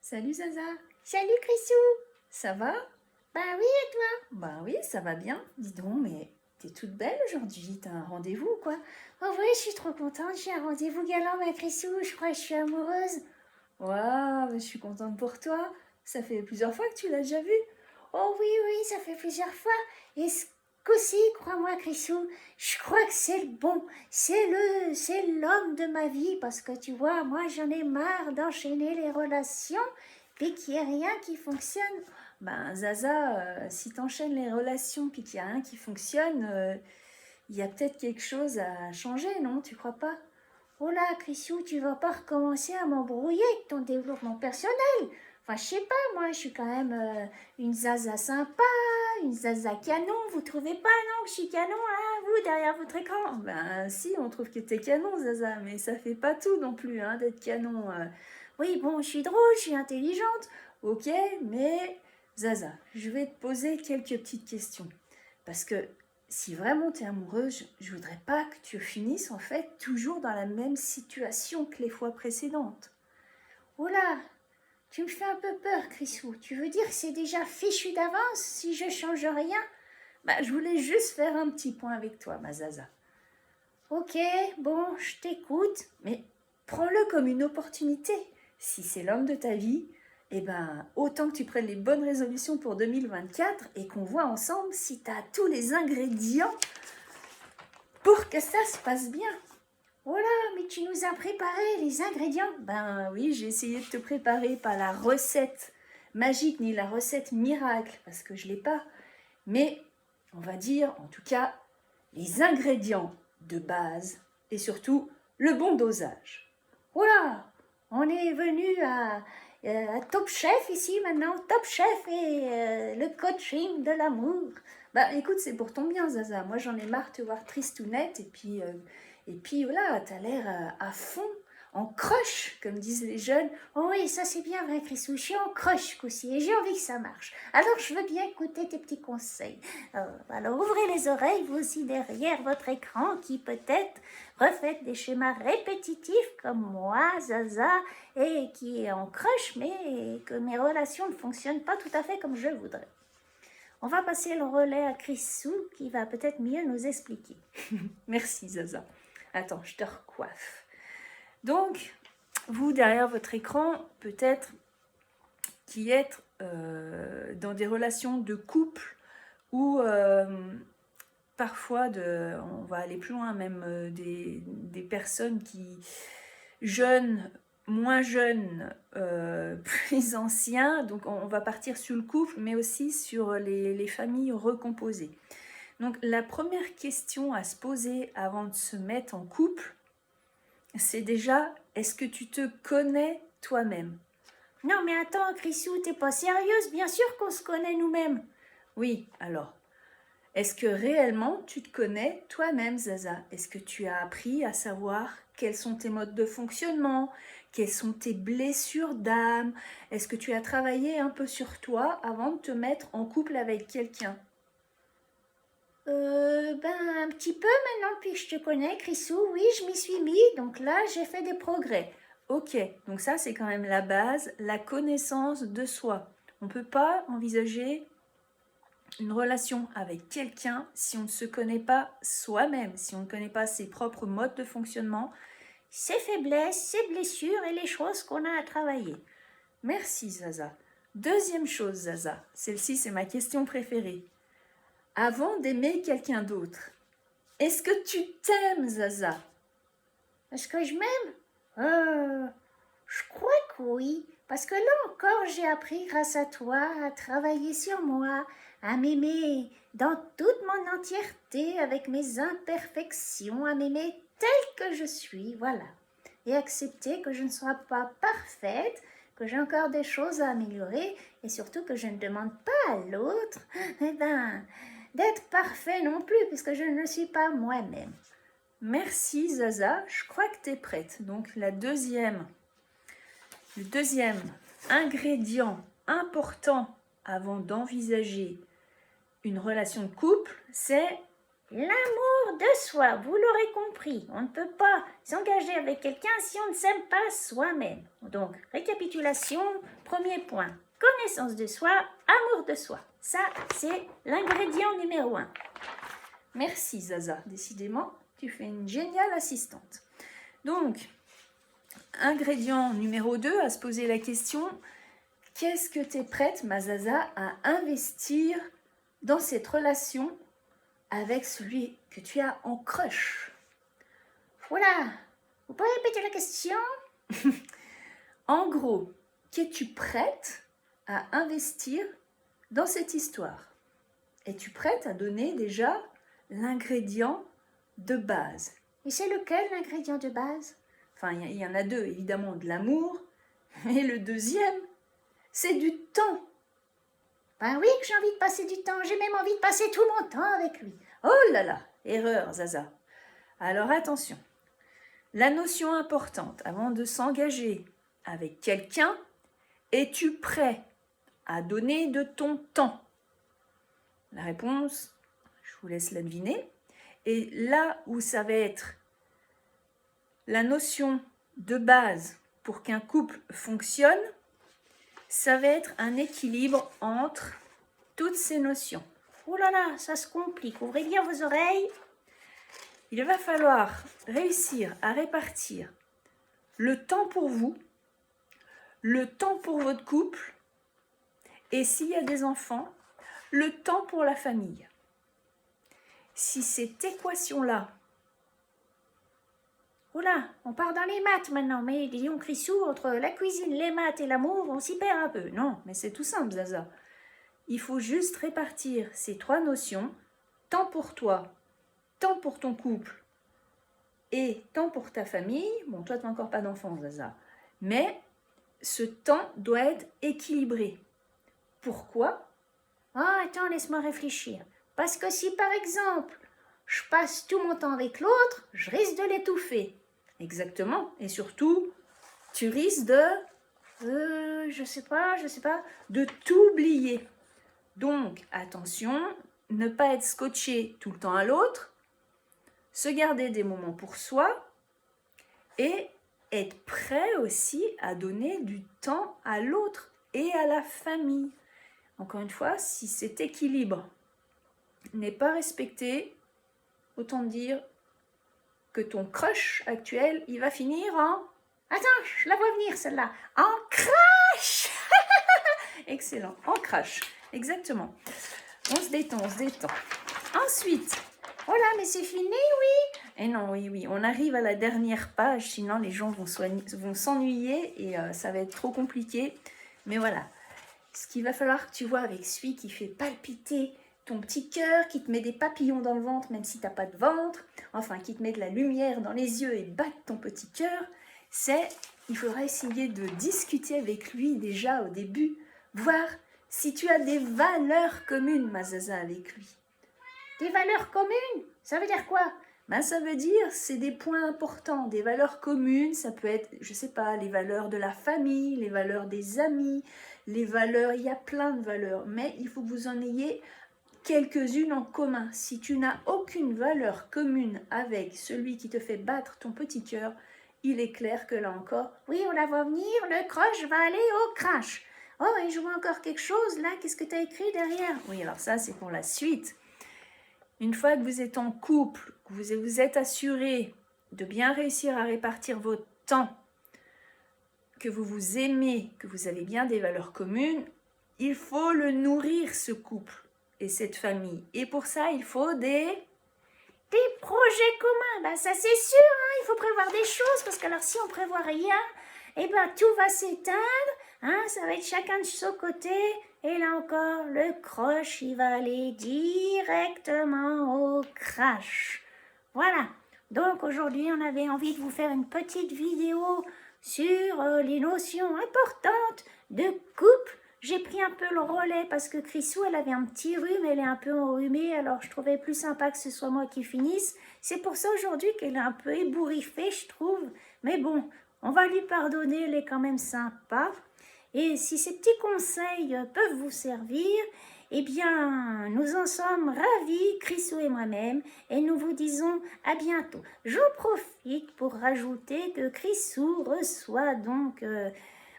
Salut Zaza, Salut Chrisou. ça va? Bah oui, et toi? Bah oui, ça va bien. Dis donc, mais t'es toute belle aujourd'hui, t'as un rendez-vous ou quoi? En vrai, je suis trop contente. J'ai un rendez-vous galant, ma Chrisou. Je crois que je suis amoureuse. Waouh, je suis contente pour toi. Ça fait plusieurs fois que tu l'as déjà vu. Oh oui, oui, ça fait plusieurs fois. Et ce coup-ci, crois-moi, Chrisou, je crois que c'est le bon. C'est l'homme de ma vie. Parce que tu vois, moi, j'en ai marre d'enchaîner les relations et qu'il n'y ait rien qui fonctionne. Ben Zaza, si t'enchaînes les relations puis qu'il y a rien qui fonctionne, il y a peut-être quelque chose à changer, non? Tu crois pas? Oh là, Chrisou, tu vas pas recommencer à m'embrouiller avec ton développement personnel. Enfin, je sais pas, moi, je suis quand même une zaza sympa, une zaza canon. Vous trouvez pas, non, que je suis canon, hein, vous, derrière votre écran? Ben si, on trouve que t'es canon Zaza, mais ça fait pas tout non plus hein, d'être canon. Oui, bon, je suis drôle, je suis intelligente. Ok, mais Zaza, je vais te poser quelques petites questions. Parce que si vraiment tu es amoureuse, je voudrais pas que tu finisses en fait toujours dans la même situation que les fois précédentes. Oh là, tu me fais un peu peur, Chrisou. Tu veux dire que c'est déjà fichu d'avance si je change rien? Bah, je voulais juste faire un petit point avec toi, ma Zaza. Ok, bon, je t'écoute. Mais prends-le comme une opportunité. Si c'est l'homme de ta vie, eh ben, autant que tu prennes les bonnes résolutions pour 2024 et qu'on voit ensemble si tu as tous les ingrédients pour que ça se passe bien. Oh là, mais tu nous as préparé les ingrédients. Ben oui, j'ai essayé de te préparer pas la recette magique ni la recette miracle parce que je l'ai pas, mais on va dire en tout cas les ingrédients de base et surtout le bon dosage. Oh là, on est venu à Top Chef ici maintenant. Top Chef et le coaching de l'amour. Bah écoute, c'est pour ton bien Zaza, moi j'en ai marre de te voir triste ou nette et puis voilà, t'as l'air à fond, en croche comme disent les jeunes. Oh oui, ça c'est bien vrai, Chrisou. Je suis en croche aussi et j'ai envie que ça marche. Alors je veux bien écouter tes petits conseils. Alors ouvrez les oreilles, vous aussi derrière votre écran qui peut-être refaites des schémas répétitifs comme moi, Zaza, et qui est en croche, mais que mes relations ne fonctionnent pas tout à fait comme je voudrais. On va passer le relais à Chrisou qui va peut-être mieux nous expliquer. Merci Zaza. Attends, je te recoiffe. Donc, vous derrière votre écran, peut-être qui êtes dans des relations de couple ou parfois, on va aller plus loin même, des personnes qui, jeunes, moins jeunes, plus anciens, donc on va partir sur le couple, mais aussi sur les familles recomposées. Donc la première question à se poser avant de se mettre en couple, c'est déjà, est-ce que tu te connais toi-même? Non mais attends, Chrisou, t'es pas sérieuse? Bien sûr qu'on se connaît nous-mêmes. Oui, alors, est-ce que réellement tu te connais toi-même, Zaza? Est-ce que tu as appris à savoir quels sont tes modes de fonctionnement? Quelles sont tes blessures d'âme? Est-ce que tu as travaillé un peu sur toi avant de te mettre en couple avec quelqu'un? Un petit peu maintenant depuis que je te connais, Chrisou, oui, je m'y suis mis, donc là, j'ai fait des progrès. Ok, donc ça c'est quand même la base, la connaissance de soi. On ne peut pas envisager une relation avec quelqu'un si on ne se connaît pas soi-même, si on ne connaît pas ses propres modes de fonctionnement, Ses faiblesses, ses blessures et les choses qu'on a à travailler. Merci Zaza. Deuxième chose Zaza, celle-ci c'est ma question préférée. Avant d'aimer quelqu'un d'autre, est-ce que tu t'aimes Zaza? Est-ce que je m'aime? Je crois que oui, parce que là encore, j'ai appris grâce à toi à travailler sur moi, à m'aimer dans toute mon entièreté, avec mes imperfections, à m'aimer telle que je suis, voilà. Et accepter que je ne sois pas parfaite, que j'ai encore des choses à améliorer, et surtout que je ne demande pas à l'autre, d'être parfait non plus, puisque je ne le suis pas moi-même. Merci Zaza, je crois que tu es prête. Donc le deuxième ingrédient important avant d'envisager une relation de couple, c'est L'amour de soi, vous l'aurez compris, on ne peut pas s'engager avec quelqu'un si on ne s'aime pas soi-même. Donc, récapitulation, premier point, connaissance de soi, amour de soi. Ça, c'est l'ingrédient numéro 1. Merci Zaza, décidément, tu fais une géniale assistante. Donc, ingrédient numéro 2, à se poser la question, qu'est-ce que tu es prête, ma Zaza, à investir dans cette relation avec celui que tu as en crush? Voilà, vous pouvez répéter la question? En gros, qu'es-tu prête à investir dans cette histoire? Es-tu prête à donner déjà l'ingrédient de base? Et c'est lequel l'ingrédient de base? Enfin, il y en a deux, évidemment, de l'amour. Et le deuxième, c'est du temps. Ben oui, que j'ai envie de passer du temps. J'ai même envie de passer tout mon temps avec lui. Oh là là, erreur, Zaza. Alors attention, la notion importante avant de s'engager avec quelqu'un, es-tu prêt à donner de ton temps? La réponse, je vous laisse la deviner. Et là où ça va être la notion de base pour qu'un couple fonctionne, ça va être un équilibre entre toutes ces notions. Oh là là, ça se complique. Ouvrez bien vos oreilles. Il va falloir réussir à répartir le temps pour vous, le temps pour votre couple, et s'il y a des enfants, le temps pour la famille. Si cette équation-là... Oh là, on part dans les maths maintenant, mais disons Chrissou, entre la cuisine, les maths et l'amour, on s'y perd un peu. Non, mais c'est tout simple, Zaza. Il faut juste répartir ces trois notions, temps pour toi, temps pour ton couple et temps pour ta famille. Bon, toi, tu n'as encore pas d'enfant, Zaza. Mais ce temps doit être équilibré. Pourquoi? Ah, attends, laisse-moi réfléchir. Parce que si, par exemple, je passe tout mon temps avec l'autre, je risque de l'étouffer. Exactement. Et surtout, tu risques de... Je sais pas. de t'oublier. Donc, attention, ne pas être scotché tout le temps à l'autre, se garder des moments pour soi et être prêt aussi à donner du temps à l'autre et à la famille. Encore une fois, si cet équilibre n'est pas respecté, autant dire que ton crush actuel, il va finir en... Attends, je la vois venir celle-là. En crash. Excellent, en crash, exactement. On se détend. Ensuite, voilà, mais c'est fini, oui. Et non, oui, on arrive à la dernière page, sinon les gens vont s'ennuyer et ça va être trop compliqué. Mais voilà, ce qu'il va falloir que tu vois avec celui qui fait palpiter ton petit cœur, qui te met des papillons dans le ventre même si tu n'as pas de ventre, enfin qui te met de la lumière dans les yeux et batte ton petit cœur, il faudra essayer de discuter avec lui déjà au début, voir si tu as des valeurs communes, ma Zaza, avec lui. Des valeurs communes? Ça veut dire quoi? Ben, ça veut dire, c'est des points importants, des valeurs communes, ça peut être, je sais pas, les valeurs de la famille, les valeurs des amis, les valeurs, il y a plein de valeurs, mais il faut que vous en ayez quelques-unes en commun. Si tu n'as aucune valeur commune avec celui qui te fait battre ton petit cœur, il est clair que là encore... Oui, on la voit venir, le crush va aller au crash. Oh, et je vois encore quelque chose, là, qu'est-ce que tu as écrit derrière? Oui, alors ça, c'est pour la suite. Une fois que vous êtes en couple, que vous êtes assuré de bien réussir à répartir votre temps, que vous vous aimez, que vous avez bien des valeurs communes, il faut le nourrir, ce couple et cette famille. Et pour ça, il faut des projets communs. Ben, ça, c'est sûr, hein, il faut prévoir des choses, parce que alors, si on prévoit rien, eh ben, tout va s'éteindre, hein, ça va être chacun de son côté. Et là encore, le crush, il va aller directement au crash. Voilà. Donc aujourd'hui, on avait envie de vous faire une petite vidéo sur les notions importantes de couple. J'ai pris un peu le relais parce que Chrissou, elle avait un petit rhume, elle est un peu enrhumée, alors je trouvais plus sympa que ce soit moi qui finisse. C'est pour ça aujourd'hui qu'elle est un peu ébouriffée, je trouve. Mais bon, on va lui pardonner, elle est quand même sympa. Et si ces petits conseils peuvent vous servir, Eh bien, nous en sommes ravis, Chrisou et moi-même, et nous vous disons à bientôt. J'en profite pour rajouter que Chrisou reçoit donc...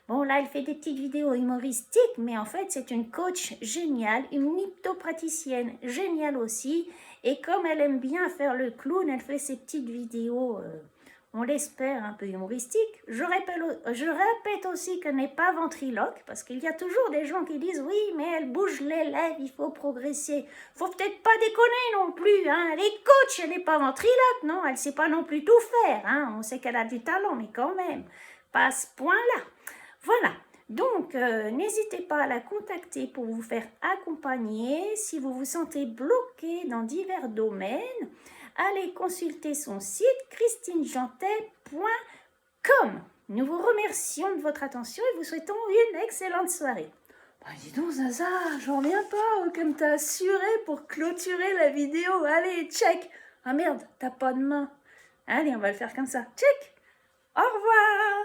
bon, là, elle fait des petites vidéos humoristiques, mais en fait, c'est une coach géniale, une hypnopraticienne géniale aussi. Et comme elle aime bien faire le clown, elle fait ses petites vidéos, on l'espère, un peu humoristiques. Je répète aussi qu'elle n'est pas ventriloque, parce qu'il y a toujours des gens qui disent « Oui, mais elle bouge les lèvres, il faut progresser. » Faut peut-être pas déconner non plus, hein. Elle est coach, elle n'est pas ventriloque, non. Elle sait pas non plus tout faire, hein. On sait qu'elle a du talent, mais quand même, pas à ce point-là. Voilà, donc n'hésitez pas à la contacter pour vous faire accompagner. Si vous vous sentez bloqué dans divers domaines, allez consulter son site christinejantet.com. Nous vous remercions de votre attention et vous souhaitons une excellente soirée. Bah dis donc Zaza, j'en reviens pas, comme t'as assuré pour clôturer la vidéo. Allez, check. Ah merde, t'as pas de main. Allez, on va le faire comme ça. Check. Au revoir.